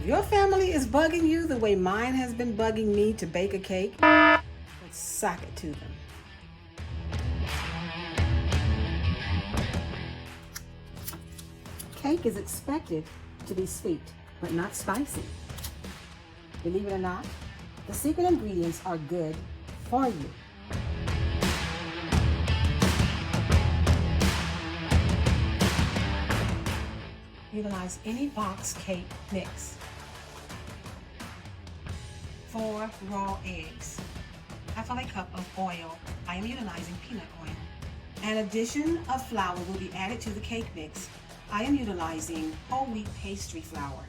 If your family is bugging you the way mine has been bugging me to bake a cake, let's sock it to them. Cake is expected to be sweet, but not spicy. Believe it or not, the secret ingredients are good for you. Utilize any box cake mix. 4 raw eggs. Half a cup of oil. I am utilizing peanut oil. An addition of flour will be added to the cake mix. I am utilizing whole wheat pastry flour.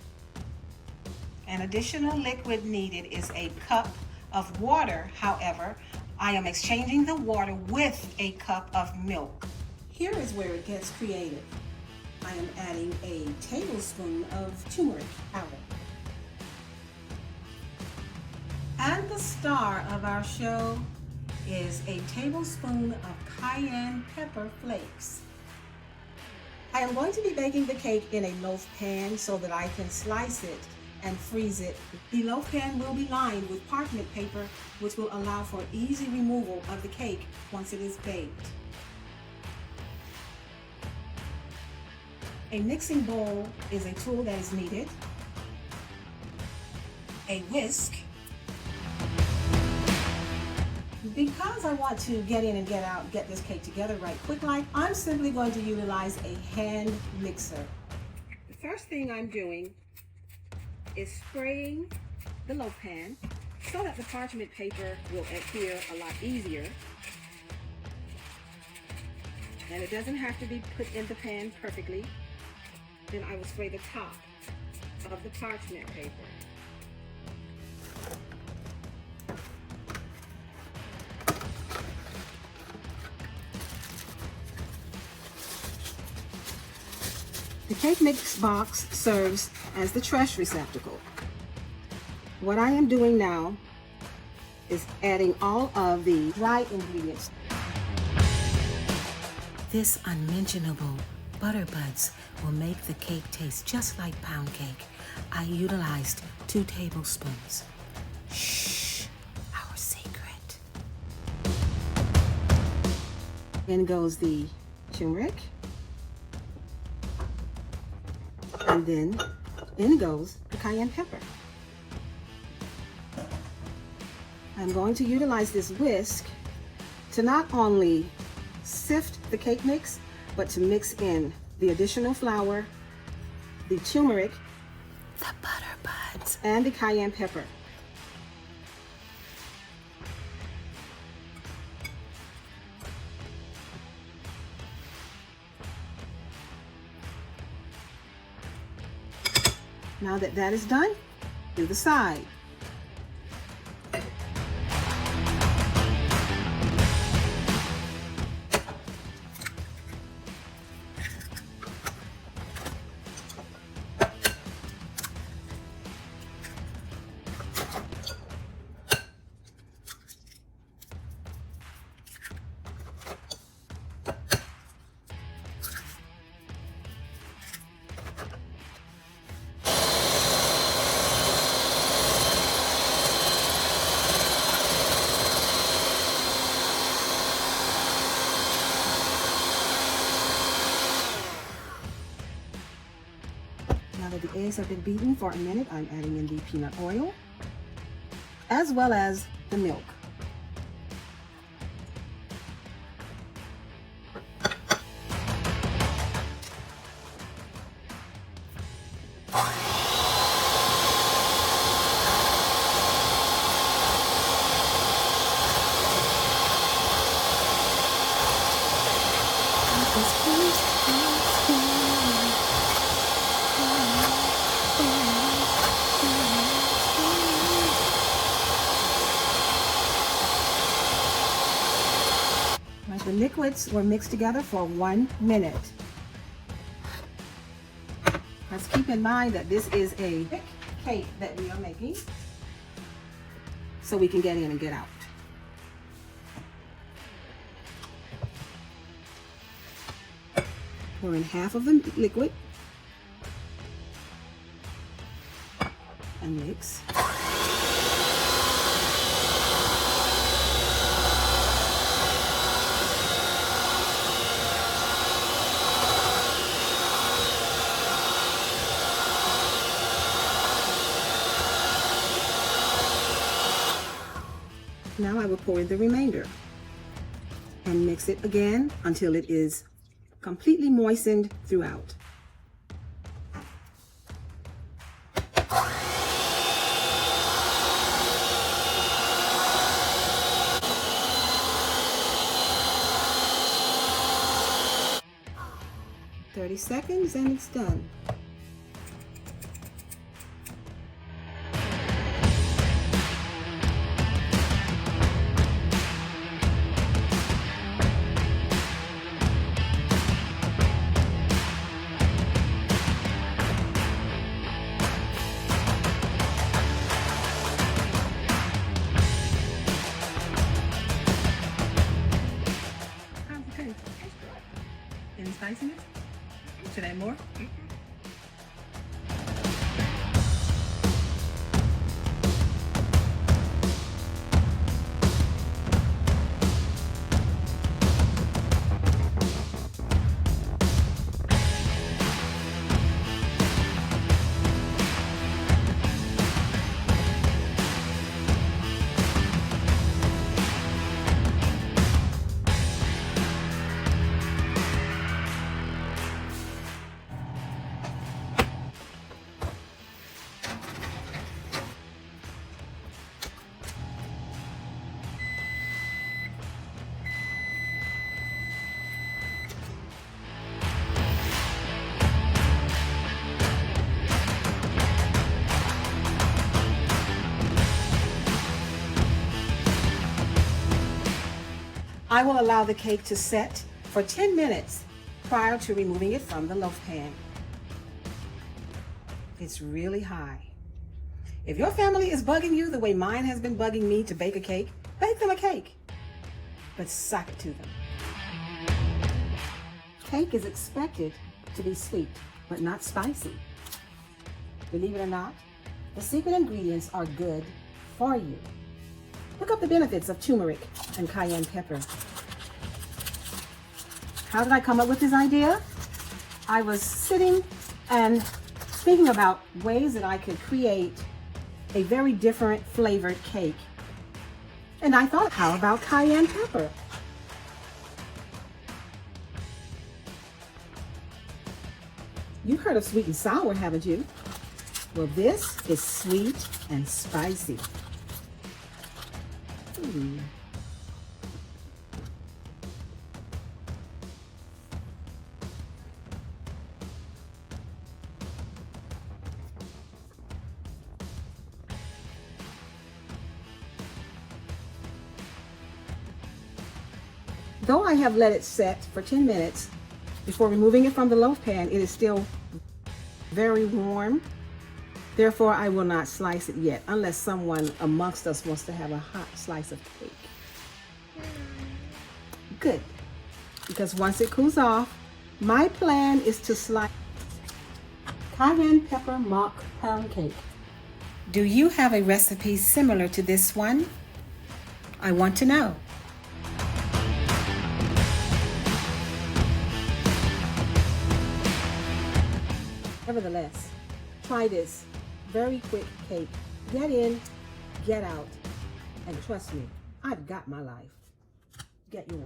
An additional liquid needed is a cup of water. However, I am exchanging the water with a cup of milk. Here is where it gets creative. I am adding a tablespoon of turmeric powder. And the star of our show is a tablespoon of cayenne pepper flakes. I am going to be baking the cake in a loaf pan so that I can slice it and freeze it. The loaf pan will be lined with parchment paper, which will allow for easy removal of the cake once it is baked. A mixing bowl is a tool that is needed. A whisk. Because I want to get in and get out, get this cake together right quick like, I'm simply going to utilize a hand mixer. The first thing I'm doing is spraying the loaf pan so that the parchment paper will adhere a lot easier. And it doesn't have to be put in the pan perfectly. Then I will spray the top of the parchment paper. The cake mix box serves as the trash receptacle. What I am doing now is adding all of the dry ingredients. This unmentionable butter buds will make the cake taste just like pound cake. I utilized 2 tablespoons. Shh, our secret. In goes the turmeric. And then in goes the cayenne pepper. I'm going to utilize this whisk to not only sift the cake mix, but to mix in the additional flour, the turmeric, the butter buds, and the cayenne pepper. Now that that is done, do the side. Now that the eggs have been beaten for a minute, I'm adding in the peanut oil, as well as the milk. The liquids were mixed together for 1 minute. Let's keep in mind that this is a thick cake that we are making, so we can get in and get out. Pour in half of the liquid. and mix. Now I will pour in the remainder and mix it again until it is completely moistened throughout. "30 seconds and it's done." Okay. Any spiciness? Should I add more? I will allow the cake to set for 10 minutes prior to removing it from the loaf pan. It's really high. If your family is bugging you the way mine has been bugging me to bake a cake, bake them a cake, but sock it to them. Cake is expected to be sweet, but not spicy. Believe it or not, the secret ingredients are good for you. Look up the benefits of turmeric and cayenne pepper. How did I come up with this idea? I was sitting and thinking about ways that I could create a very different flavored cake. And I thought, how about cayenne pepper? You've heard of sweet and sour, haven't you? Well, this is sweet and spicy. Though I have let it set for 10 minutes before removing it from the loaf pan, it is still very warm. Therefore, I will not slice it yet, unless someone amongst us wants to have a hot slice of cake. Good, because once it cools off, my plan is to slice cayenne pepper mock pound cake. Do you have a recipe similar to this one? I want to know. Nevertheless, try this very quick cake. Get in, get out, and trust me, I've got my life. Get yours.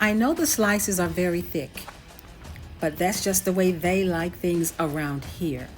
I know the slices are very thick, but that's just the way they like things around here.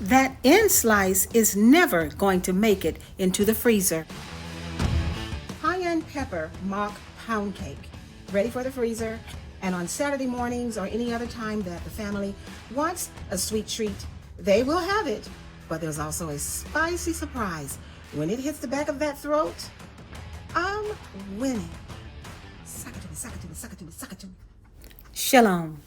that end slice is never going to make it into the freezer. Cayenne pepper mock pound cake, ready for the freezer. And on Saturday mornings or any other time that the family wants a sweet treat, they will have it. But there's also a spicy surprise. When it hits the back of that throat, I'm winning. Suck it to me, suck it to me, suck it to me, suck it to me. Shalom.